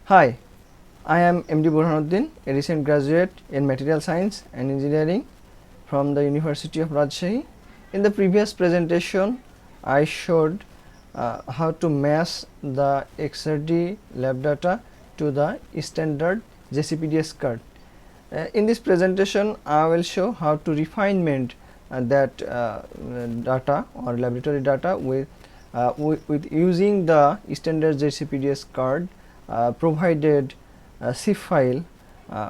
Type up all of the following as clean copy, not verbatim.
Hi, I am MD Burhanuddin, a recent graduate in Material Science and Engineering from the University of Rajshahi. In the previous presentation, I showed how to match the XRD lab data to the standard JCPDS card. In this presentation, I will show how to refinement that data or laboratory data with using the standard JCPDS card provided CIF file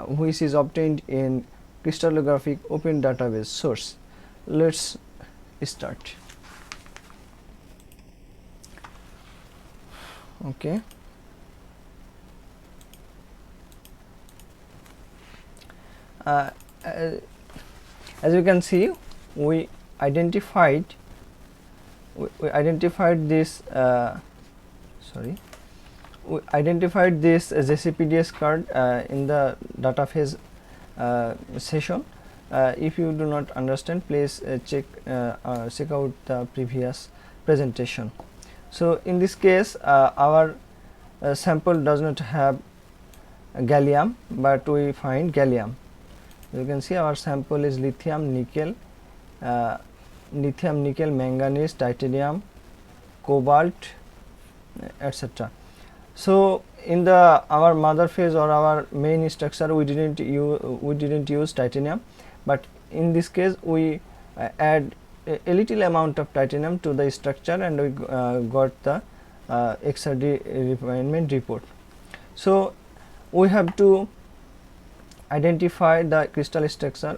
which is obtained in crystallographic open database source. Let's start. Okay. As you can see, we identified this JCPDS card in the data phase session. If you do not understand, please check out the previous presentation. So in this case, our sample does not have gallium, but we find gallium. You can see our sample is lithium, nickel, manganese, titanium, cobalt, etc. So in our mother phase or our main structure, we didn't use titanium, but in this case we add a little amount of titanium to the structure, and we got the XRD refinement report. So we have to identify the crystal structure.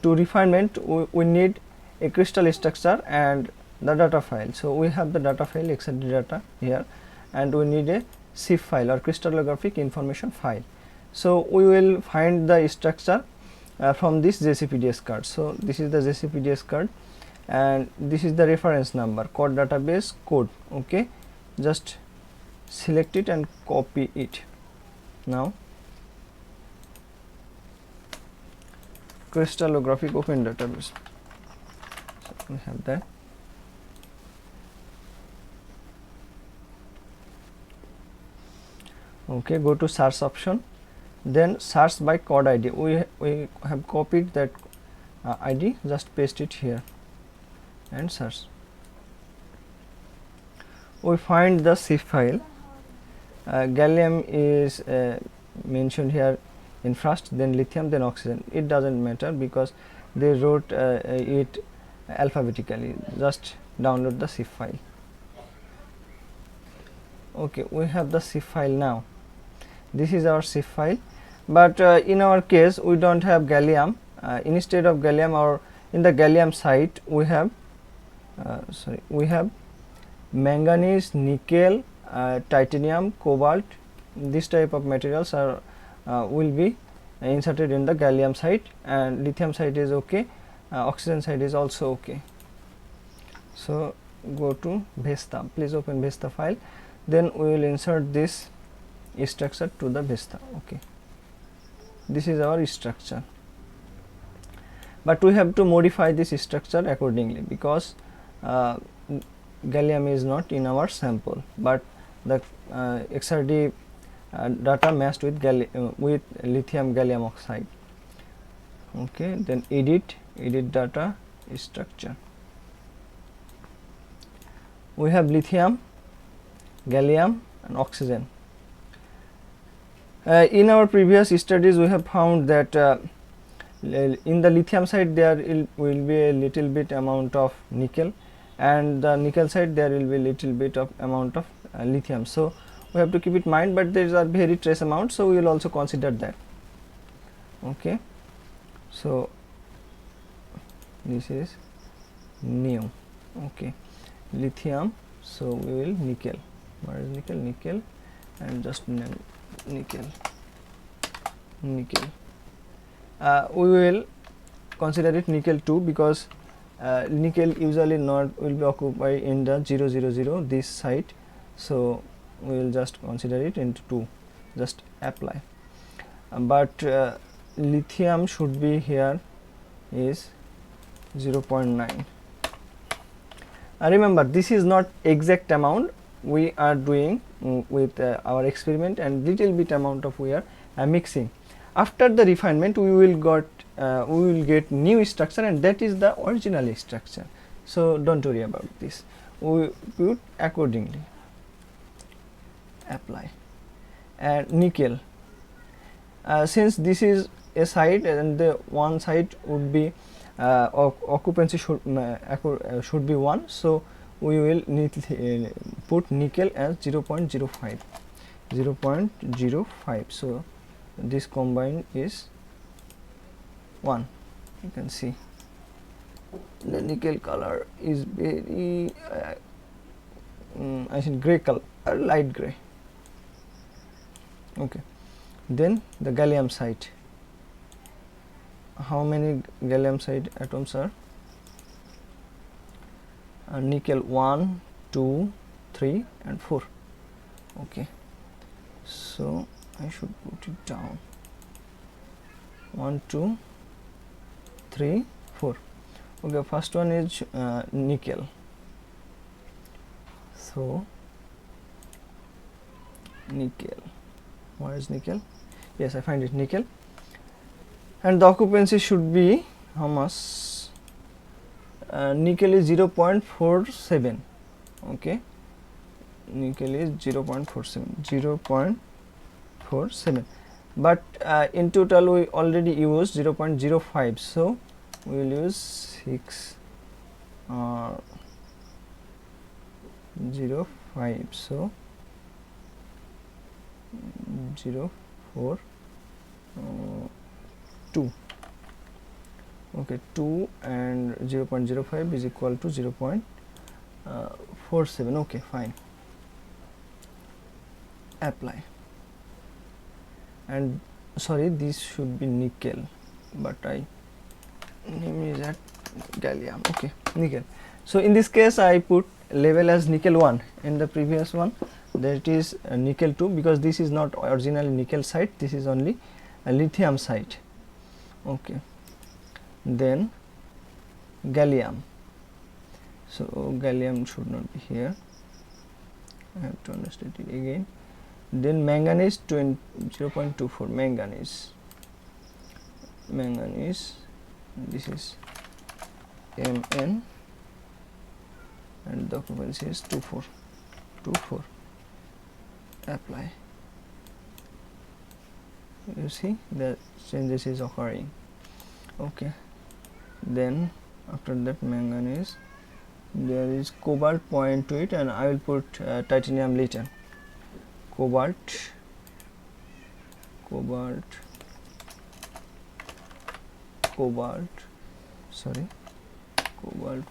To refinement, we need a crystal structure and the data file. So we have the data file XRD data here, and we need a CIF file or crystallographic information file. So we will find the structure from this JCPDS card. So this is the JCPDS card, and this is the reference number, code database code. Okay, just select it and copy it. Now crystallographic open database, so we have that. Okay, go to search option, then search by code ID. We have copied that ID, just paste it here and search. We find the CIF file. Gallium is mentioned here in first, then lithium, then oxygen. It doesn't matter because they wrote it alphabetically. Just download the CIF file. Okay, we have the CIF file now. This is our CIF file, but in our case we don't have gallium. Instead of gallium, or in the gallium site, we have manganese, nickel, titanium, cobalt. This type of materials are will be inserted in the gallium site, and lithium site is okay, oxygen site is also okay. So go to Vesta, please open Vesta file, then we will insert this structure to the Vesta. Okay, this is our structure, but we have to modify this structure accordingly because gallium is not in our sample, but the XRD data matched with lithium gallium oxide. Okay, then edit data structure. We have lithium, gallium and oxygen. In our previous studies, we have found that in the lithium side there will be a little bit amount of nickel, and the nickel side there will be little bit of amount of lithium. So we have to keep it in mind, but there is a very trace amount, so we will also consider that. Okay, so this is new. Okay, lithium, so we will nickel. Where is nickel? Nickel, and just nickel. We will consider it nickel 2 because nickel usually not will be occupied in the 000 this site, so we will just consider it into 2, just apply. But lithium should be here is 0.9. Remember, this is not exact amount, we are doing with our experiment, and little bit amount of we are mixing. After the refinement we will get new structure, and that is the original structure. So don't worry about this, we put accordingly. Apply. And nickel, since this is a side and the one side would be occupancy should be 1, so we will need put nickel as 0.05, 0.05. so this combined is 1. You can see the nickel color is very I think gray color, light gray. Okay, then the gallium side, how many gallium side atoms are? Nickel 1, 2, 3 and 4. Okay, so I should put it down. 1, 2, 3, 4. Okay, first one is nickel. So nickel, where is nickel? Yes, I find it, nickel. And the occupancy should be how much? Nickel is 0.47. okay, nickel is 0.47, but in total we already used 0.05, so we will use 6 or 0.5, so 0.4 2. Okay, 2 and 0.05 is equal to 0.47. okay, fine. Apply. And sorry, this should be nickel, but I name is at gallium. Okay, nickel. So in this case I put label as nickel 1. In the previous one that is nickel 2, because this is not original nickel side, this is only a lithium side. Okay, then gallium, so gallium should not be here, I have to understand it again. Then manganese 0.24, manganese, this is Mn, and the occupancy is 24. Apply. You see the changes is occurring. Okay, then after that manganese, there is cobalt point to it, and I will put titanium later. Cobalt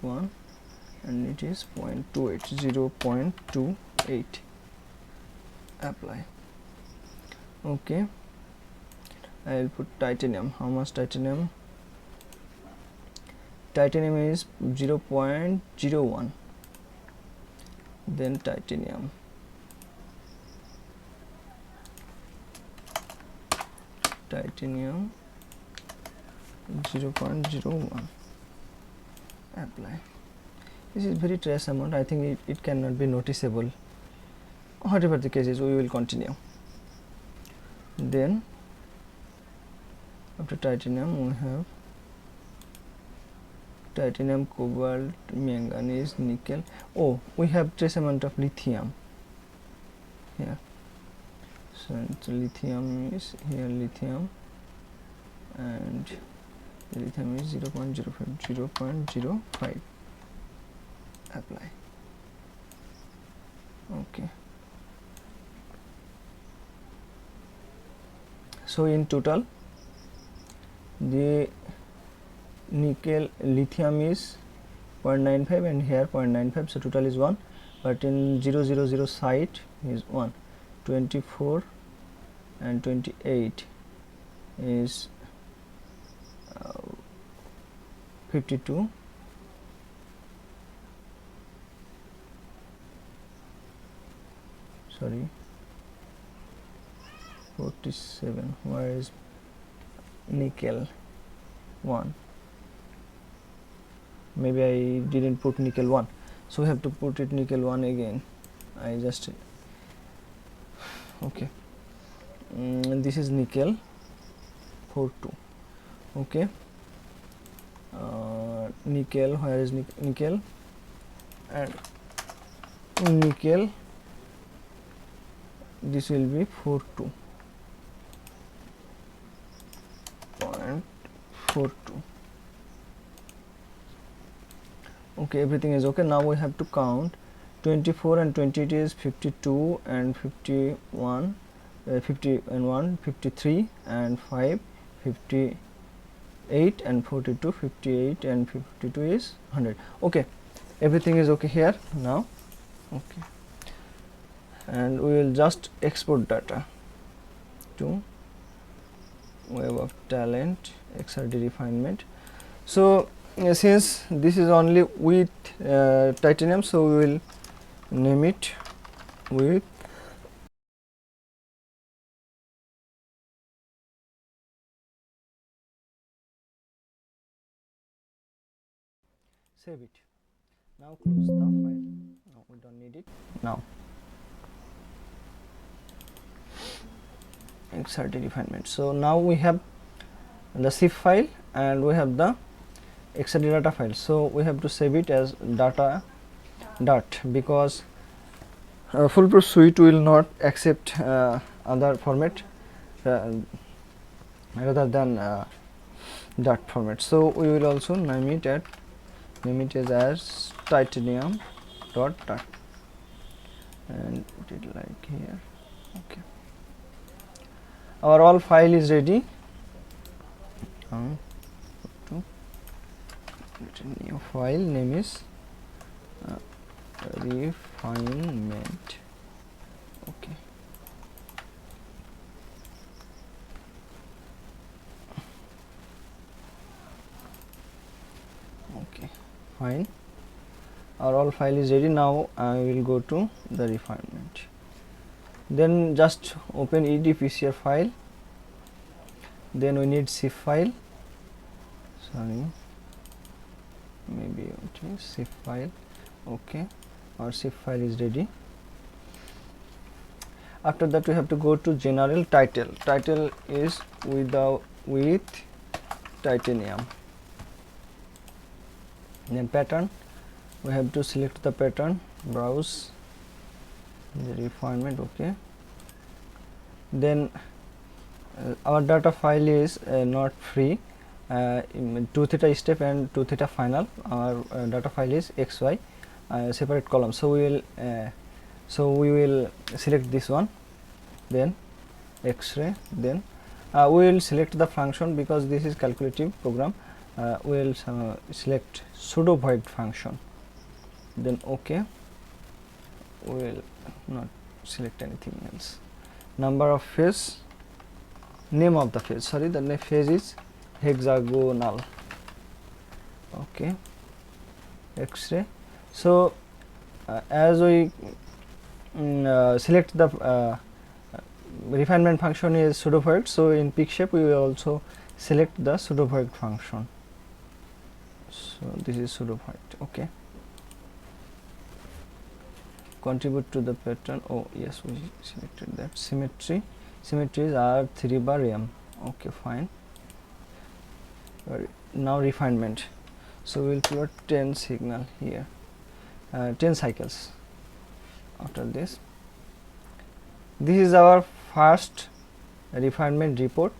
1, and it is 0.28. Apply. Okay, I will put titanium. How much titanium? Titanium is 0.01. Then titanium, titanium 0.01. Apply. This is very trace amount. I think it cannot be noticeable. Whatever the case is, we will continue. Then after titanium we have titanium, cobalt, manganese, nickel. Oh, we have trace amount of lithium here. So lithium is here, lithium, and lithium is 0.05. Apply. Okay, so in total the nickel, lithium is 0.95 and here 0.95, so total is 1, but in 000 side is 1. 24 and 28 is 52. Sorry, 47. Where is nickel 1? Maybe I didn't put nickel 1, so we have to put it nickel 1 again. I just okay. This is nickel 42. Okay, nickel, where is nickel, and nickel, this will be 42.42. okay, everything is okay. Now we have to count 24 and 28 is 52 and 51, 50 and 1 53 and 5 58 and 42, 58 and 52 is 100. okay, everything is okay here now. Okay, and we will just export data to web of talent XRD refinement. So since this is only with titanium, so we will name it with save it. Now close the file. No, we don't need it now. XRD refinement. So now we have the zip file and we have the XRD data file. So we have to save it as data dot, because foolproof suite will not accept other format rather than dot format. So we will also name it as titanium dot dot and put it like here. Okay, our all file is ready. To new file name is refinement. Okay, okay, fine, our all file is ready. Now I will go to the refinement, then just open edpcr file, then we need zip file, sorry, maybe okay, zip file. Okay, our zip file is ready. After that we have to go to general, title is with titanium, then pattern, we have to select the pattern, browse the refinement. Okay, then our data file is not free, 2 theta step and 2 theta final. Our data file is xy separate column, so we will select this one, then x-ray, then we will select the function because this is calculative program. We will select pseudo void function, then okay, we will not select anything else. Number of phase, name of the phase, sorry, the phase is hexagonal. Okay, x-ray. So as we select the refinement function is pseudo void, so in pick shape we will also select the pseudo void function. So this is pseudo void. Okay, contribute to the pattern. Oh yes, we selected that. Symmetry is R3 bar m. Okay, fine. Now refinement, so we will plot 10 signal here, 10 cycles. After this is our first refinement report.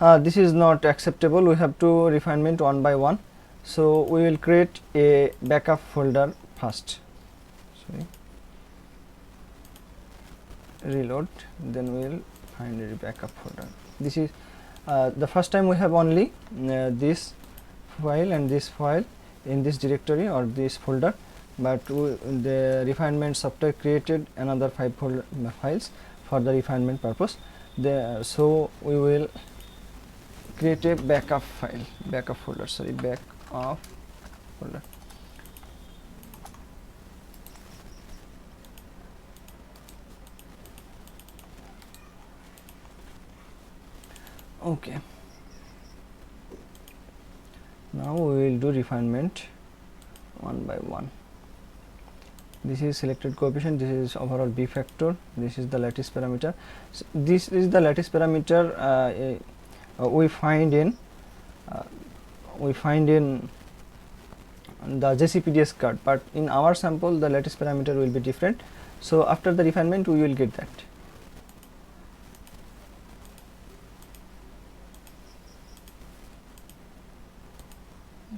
This is not acceptable, we have to refinement one by one, so we will create a backup folder first. Sorry, reload, then we will find a backup folder. This is the first time we have only this file and this file in this directory or this folder, but the refinement software created another 5 files for the refinement purpose. So we will create a backup folder, backup folder. Okay, now we will do refinement one by one. This is selected coefficient, this is overall B factor, this is the lattice parameter. So this is the lattice parameter we find in the JCPDS card, but in our sample the lattice parameter will be different. So after the refinement we will get that.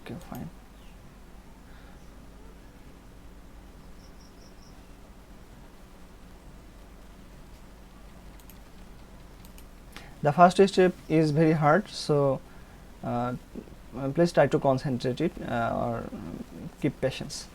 Okay, fine. The first step is very hard, so please try to concentrate it or keep patience.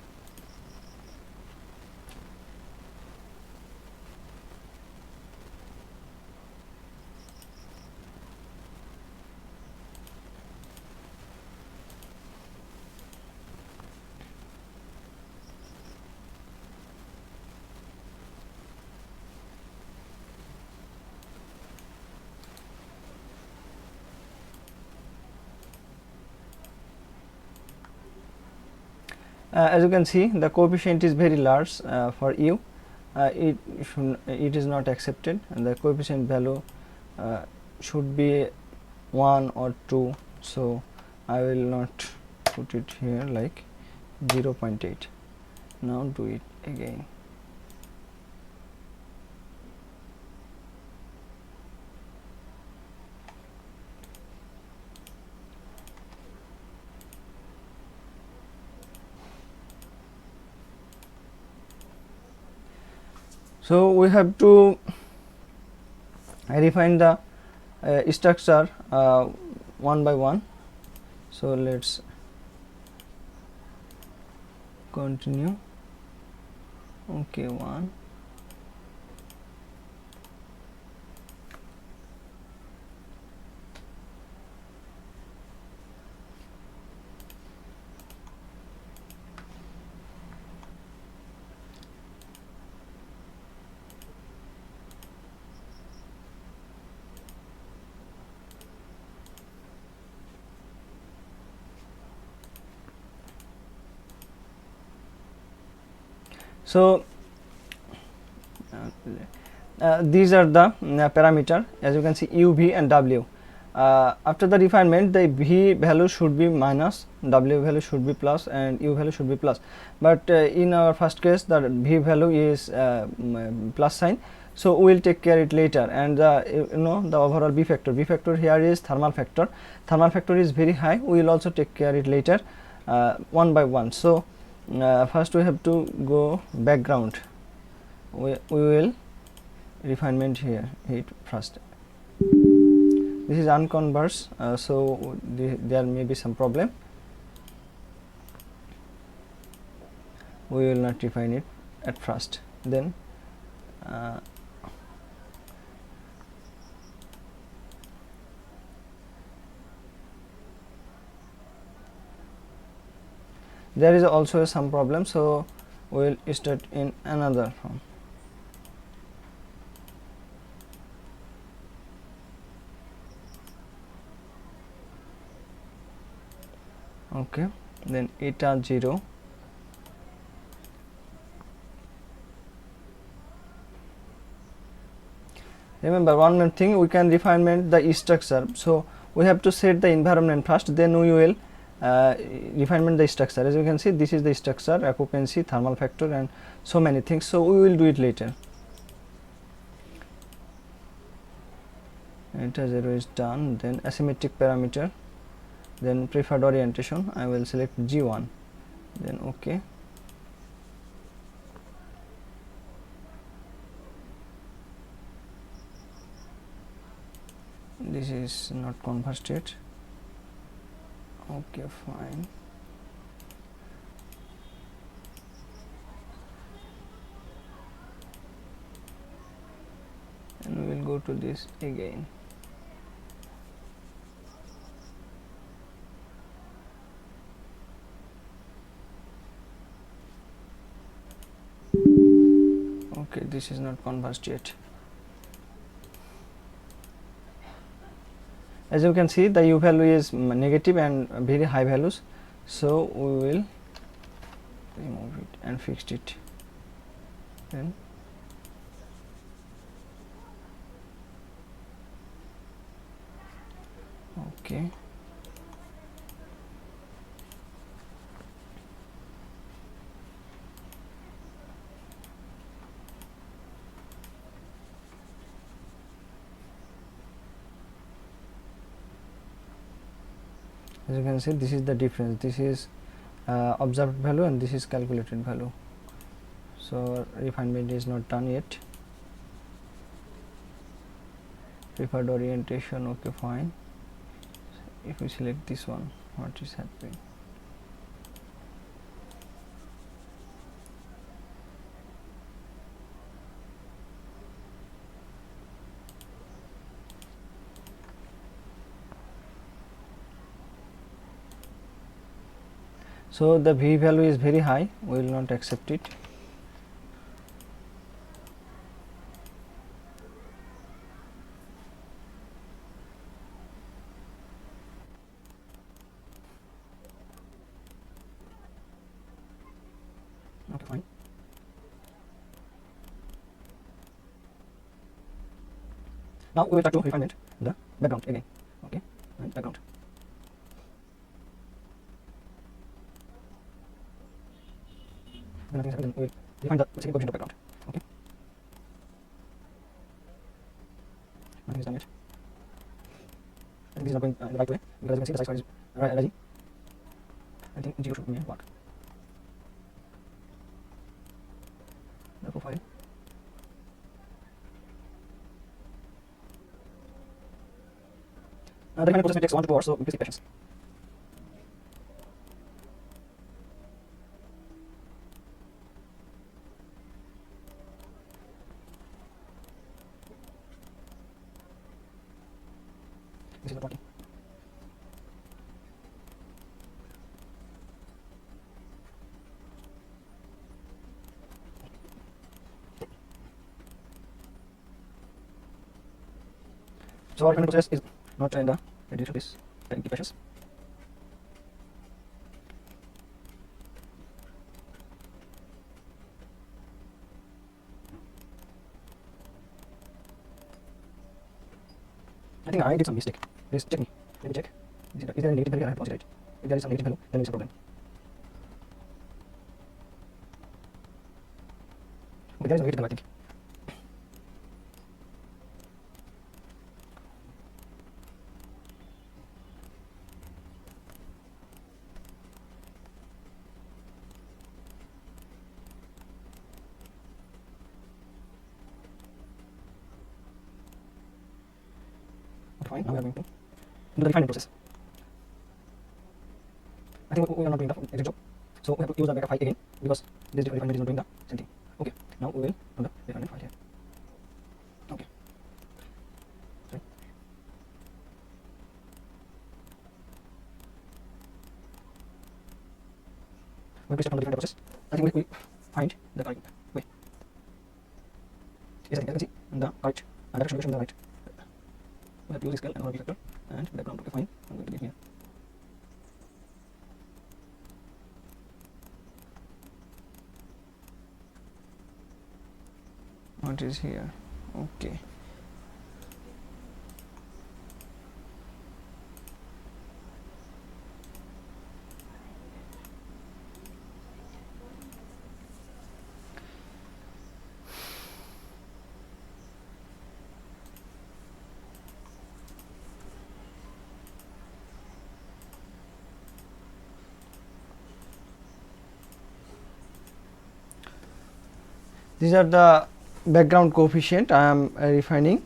As you can see, the coefficient is very large for U. It is not accepted, and the coefficient value should be 1 or 2. So I will not put it here, like 0.8. Now do it again. So we have to refine the structure one by one. So let's continue. Okay, one. So these are the parameter, as you can see, U, V and W. After the refinement, the V value should be minus, W value should be plus, and U value should be plus. But in our first case, the V value is plus sign, so we will take care it later. And the overall B factor. B factor here is thermal factor. Thermal factor is very high. We will also take care it later, one by one. So first we have to go background. We will refinement here, heat first. This is unconverse, so there may be some problem. We will not refine it at first. Then there is also some problem, so we will start in another form. Okay, then eta 0. Remember one more thing, we can refinement the structure, so we have to set the environment first, then we will refinement the structure. As you can see, this is the structure, occupancy, thermal factor and so many things, so we will do it later. Eta 0 is done. Then asymmetric parameter, then preferred orientation, I will select G1, then OK. This is not conversed yet. Okay, fine. And we will go to this again. Okay, this is not conversed yet. As you can see, the U value is negative and very high values, so we will remove it and fix it. then okay. As you can see, this is the difference. This is observed value and this is calculated value. So refinement is not done yet. Preferred orientation, okay, fine. If we select this one, what is happening? So the V value is very high, we will not accept it. Okay, fine. Now we will try to refine the background again. Okay, and background. When nothing is happening, we will define the second coefficient of background. Okay. Nothing is done yet. I think this is not going in the right way because as you can see the size is rising. I think 0 should be work. The profile. The refinement process may take 1 to 2 hours, so please be patient. This is not working. So our refinement process is not in the reducer, please keep patience. I think I did some mistake. Please check me. Let me check. Is there a negative value? I have positive. If there is some negative value, then it's a problem. Okay, there is no negative value, I think. Fine, now we are going to do the refinement process. I think we are not doing the exact job, so we have to use the backup file again because this refinement is not doing the same thing. Okay, now we will run the refinement file here. Okay. Sorry. When we start on the refinement process, I think we find the correct way. Yes, I can see the correct direction in the right. We have to use the scale and R factor and background. Okay, fine. I'm going to get here. What is here? Okay. These are the background coefficient I am refining.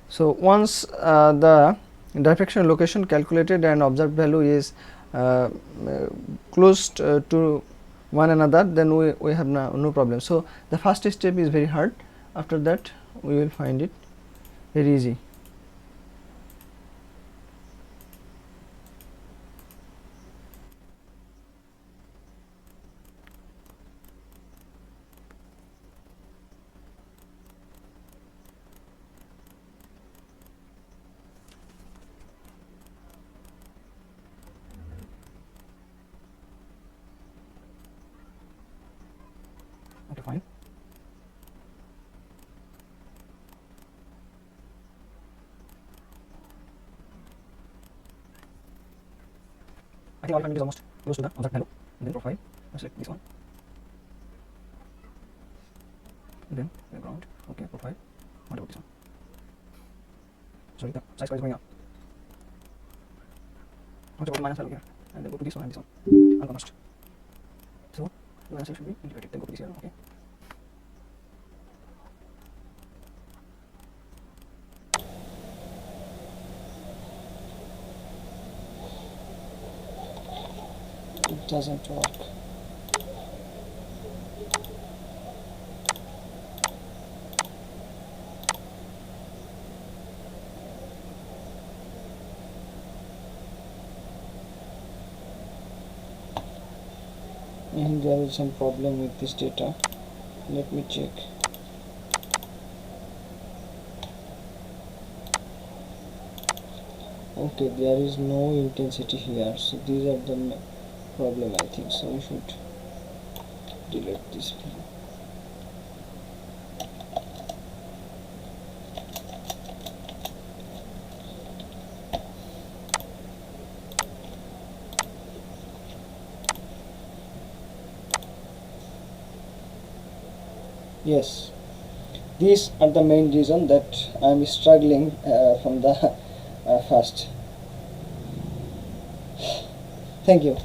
So once the diffraction location calculated and observed value is close to one another, then we have no problem. So the first step is very hard. After that we will find it very easy. Okay, fine. think our refinement is almost close to the observed value. Then profile, select this one. Then background, okay, profile. What about this one? Sorry, the size is going up. What about minus value here? And then go to this one and this one. Unconst. So the answer should be integrated. Then go to this here, okay. It doesn't work. And there is some problem with this data. Let me check. Okay, there is no intensity here, so these are the problem, I think. So we should delete this video. Yes, these are the main reason that I am struggling from the first. Thank you.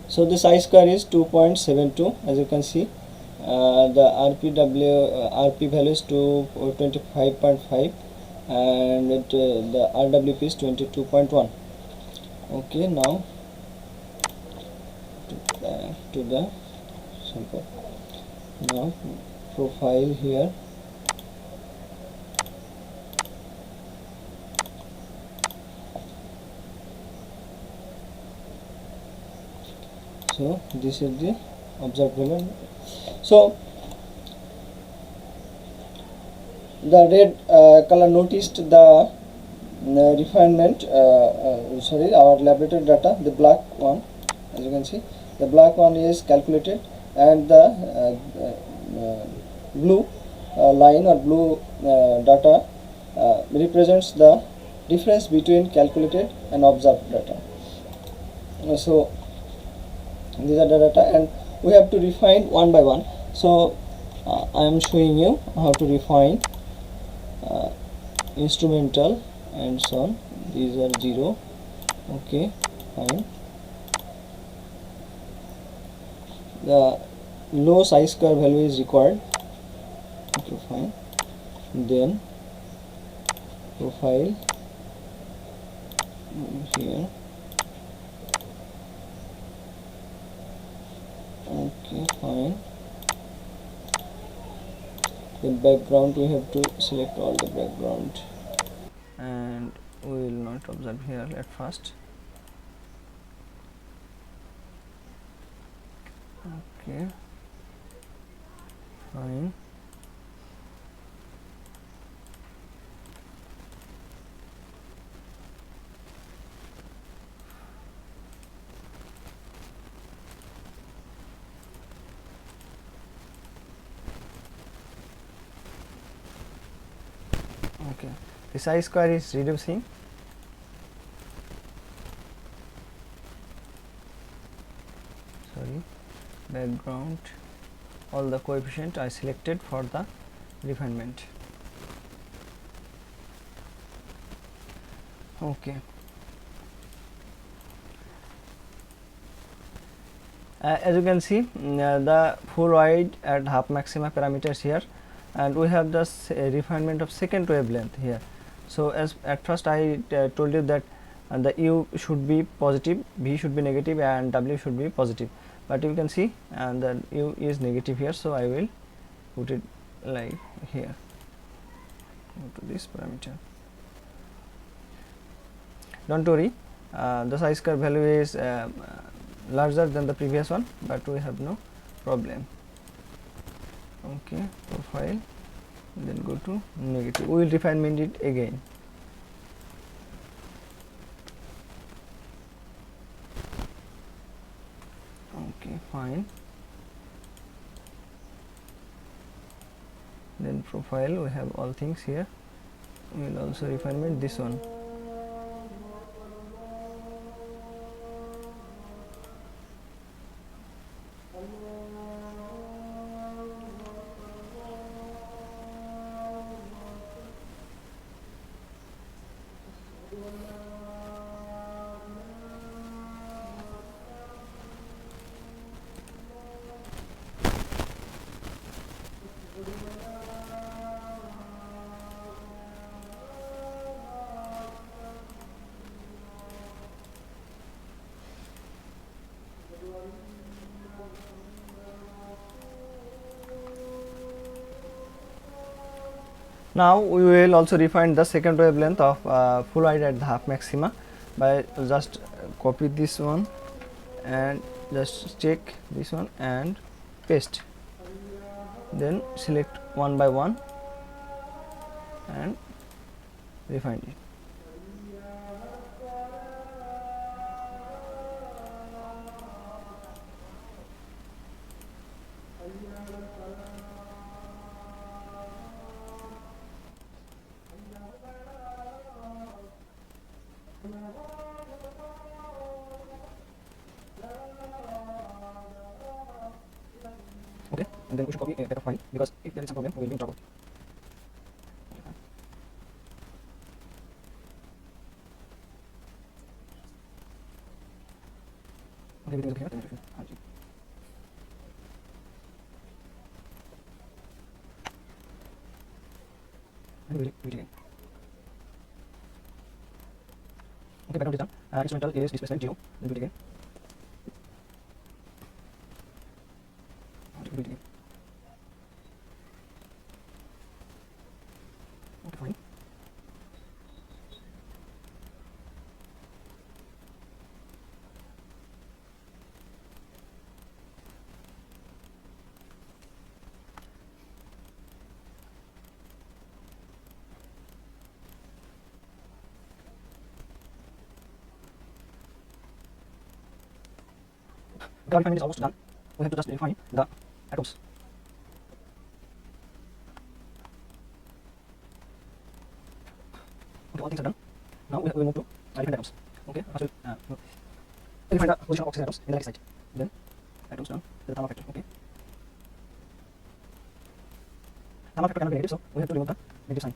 So the size square is 2.72, as you can see. The RP value is 25.5 and the RWP is 22.1. Okay, now to the sample. Now profile here. So this is the observed value. So the red color noticed the refinement, sorry, our laboratory data. The black one, as you can see, the black one is calculated, and the blue line or blue data represents the difference between calculated and observed data. So these are the data, and we have to refine one by one. So I am showing you how to refine instrumental and so on. These are 0. Okay, fine. The low size square value is required. Okay, fine. Then profile here. Okay, fine. The background, we have to select all the background, and we will not observe here at first. Okay, fine. Okay, the size square is reducing. Sorry, background, all the coefficient I selected for the refinement. Okay, as you can see, the full wide at half maxima parameters here, and we have the refinement of second wavelength here. So as at first I told you that the U should be positive, V should be negative, and W should be positive, but you can see and the U is negative here, so I will put it like here. Go to this parameter. Don't worry, the size curve value is larger than the previous one, but we have no problem. Okay, profile, then go to negative. We will refinement it again. Okay, fine. Then profile, we have all things here. We will also refinement this one. Now we will also refine the second wavelength of fluoride at the half maxima by just copy this one and just check this one and paste, then select one by one and refine it. Okay, and then we should copy a backup file because if there is some problem we will be in trouble. Okay, everything is okay, then we should RG. And we will do it again. Okay, background is done. Instrumental is displacement 0. Then do it again. Do it again. Okay, fine. The refinement is almost done. We have to just refine the atoms. Okay, all things are done. Now we will move to refine atoms. Okay, first we'll refine the position of oxygen atoms in the lattice site. Then atoms down to the thermal factor. Okay, thermal factor cannot be negative, so we have to remove the negative sign.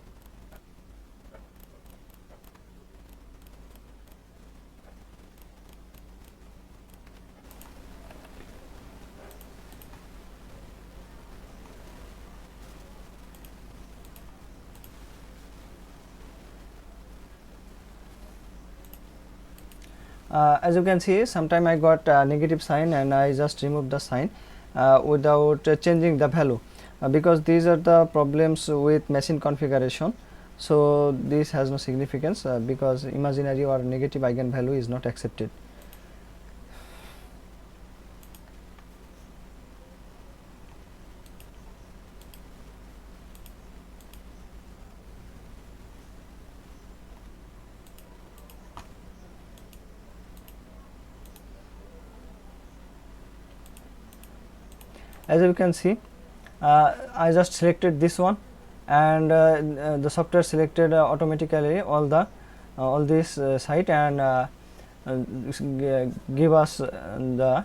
As you can see, sometime I got negative sign and I just removed the sign without changing the value because these are the problems with machine configuration. So this has no significance because imaginary or negative eigenvalue is not accepted. As you can see, I just selected this one and the software selected automatically all this site and give us the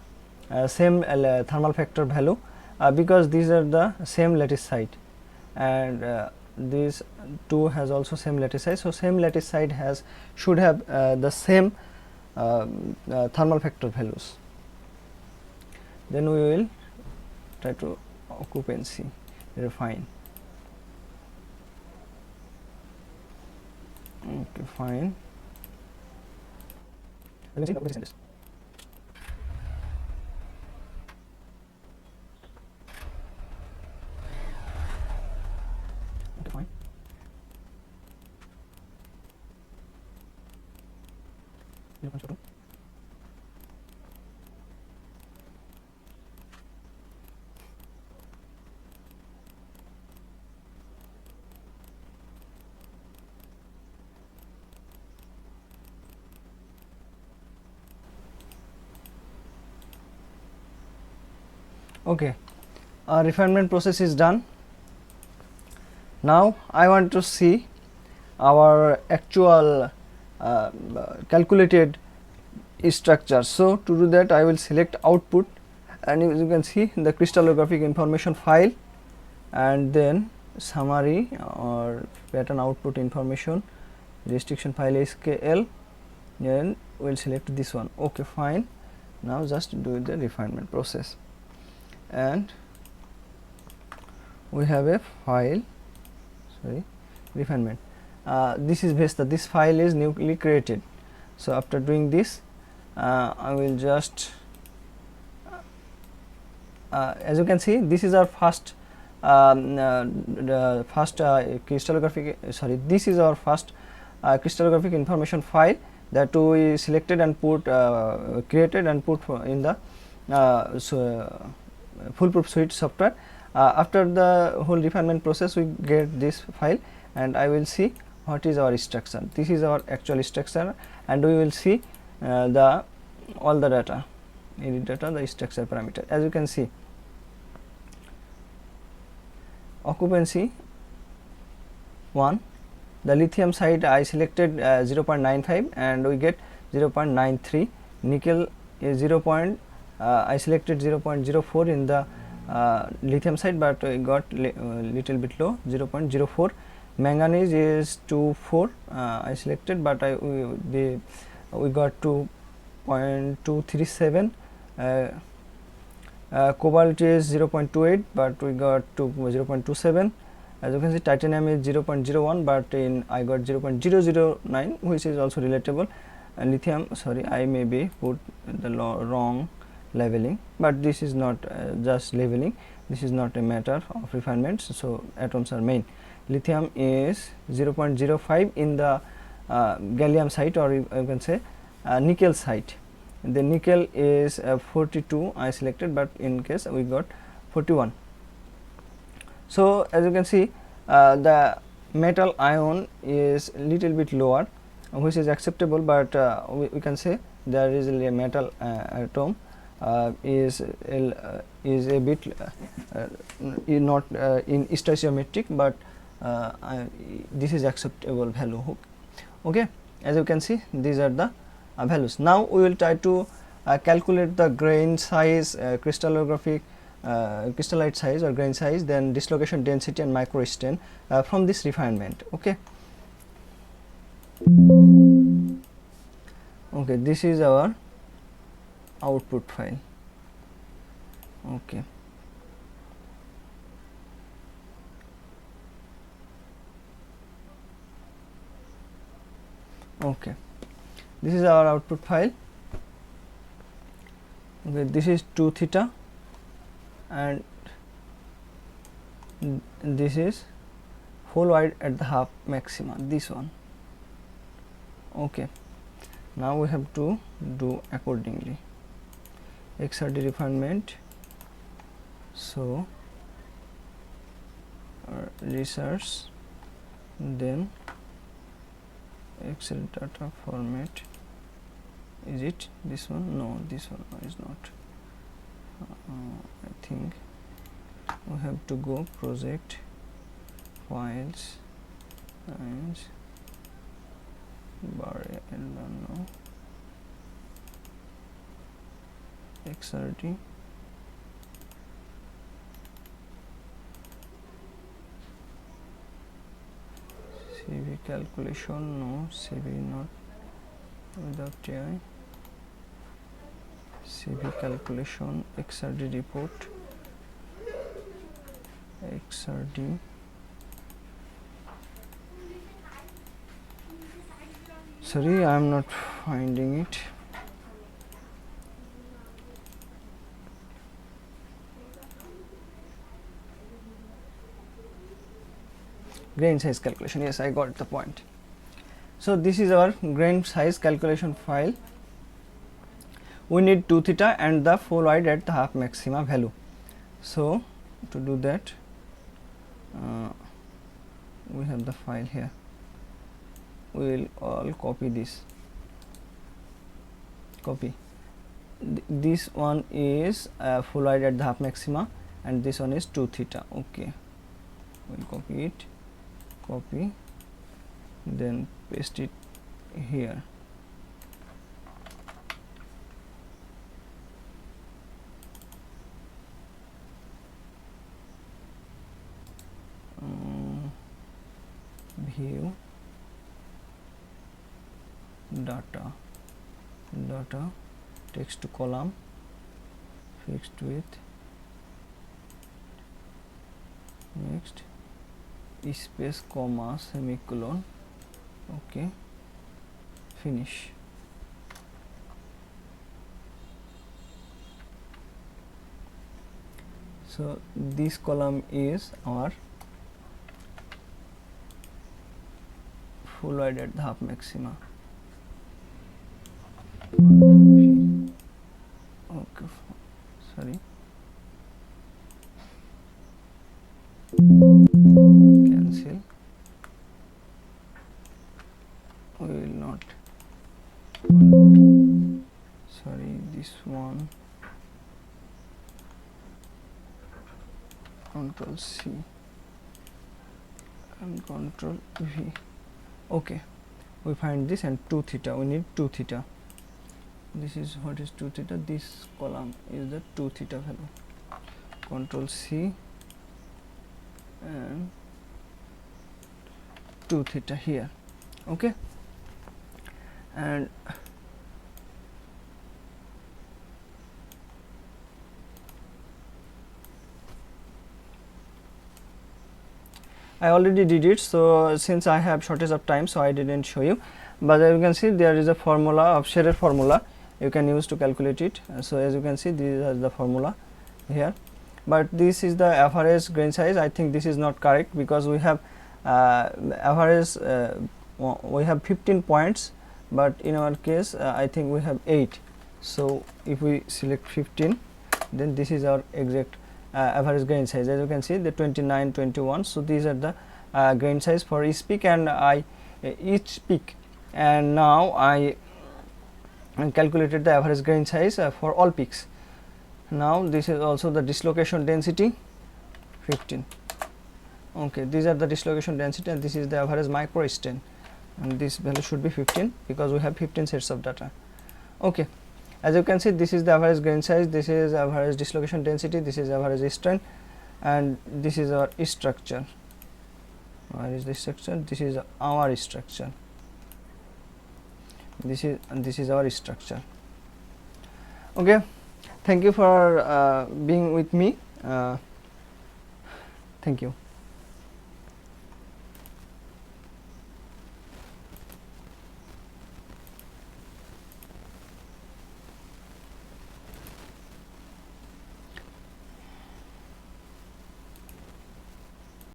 same thermal factor value because these are the same lattice site and this 2 has also same lattice site. So same lattice site should have the same thermal factor values. Then we will try to occupancy refine. Okay, fine. Let me see the occupancy centers. Okay, fine. Okay, our refinement process is done. Now I want to see our actual calculated structure. So to do that I will select output and as you can see the crystallographic information file and then summary or pattern output information restriction file SKL, then we will select this one. Okay, fine. Now just do the refinement process and we have a file, sorry, refinement. This is Vesta, this file is newly created. So after doing this I will just as you can see this is our first the first crystallographic, sorry, this is our first crystallographic information file that we selected and put created and put in the foolproof suite software. After the whole refinement process, we get this file, and I will see what is our structure. This is our actual structure, and we will see the all the data, the structure parameter. As you can see, occupancy 1, the lithium side I selected 0.95 and we get 0.93, nickel is 0. I selected 0.04 in the lithium side, but I got little bit low, 0.04. Manganese is 2.4 I selected, but we got 2.237. Cobalt is 0.28, but we got to 0.27. As you can see, titanium is 0.01, but I got 0.009, which is also relatable. Lithium, sorry, I maybe put the wrong leveling, but this is not just leveling, this is not a matter of refinement, so atoms are main. Lithium is 0.05 in the gallium site, or you can say nickel site. The nickel is 42 I selected, but in case we got 41. So as you can see, the metal ion is little bit lower, which is acceptable, but we can say there is a metal atom is a bit not in stoichiometric, but this is acceptable value. Okay, as you can see, these are the values. Now we will try to calculate the grain size, crystallographic crystallite size or grain size, then dislocation density and microstrain from this refinement. Okay, this is our output file. Okay, this is our output file. Okay, this is 2 theta, and this is full wide at the half maxima, this one. Okay, now we have to do accordingly. XRD refinement, so research, then Excel data format. Is it this one? No, this one is not. I think we have to go project, files, and no, XRD, CV calculation, no, CV not without TI, CV calculation, XRD report, XRD, sorry, I am not finding it. Grain size calculation, yes, I got the point. So this is our grain size calculation file. We need 2 theta and the full wide at the half maxima value. So to do that, we have the file here. We will all copy this. Copy. This one is full wide at the half maxima, and this one is 2 theta. Okay, we'll copy it. Copy, then paste it here. View, data, text column, fixed with, next, space, comma, semicolon. Okay, finish. So this column is our full wide at the half maxima. Okay, sorry, cancel, we will not, sorry, this one, Control C and Control V. Okay, we find this, and 2 theta, we need 2 theta. This is what is 2 theta, this column is the 2 theta value. Control C and 2 theta here. Okay, and I already did it, so since I have shortage of time, so I didn't show you, but as you can see there is a formula of Scherer formula you can use to calculate it. So as you can see, this is the formula here, but this is the average grain size. I think this is not correct because we have average, we have 15 points, but in our case I think we have 8. So if we select 15, then this is our exact average grain size. As you can see, the 29, 21. So these are the grain size for each peak, and each peak, and now I calculated the average grain size for all peaks. Now this is also the dislocation density 15. Okay, these are the dislocation density, and this is the average microstrain, and this value should be 15 because we have 15 sets of data. Okay, as you can see, this is the average grain size, this is average dislocation density, this is average strain, and this is our structure. Where is the structure? This is our structure. This is our structure. Okay, thank you for being with me. Thank you.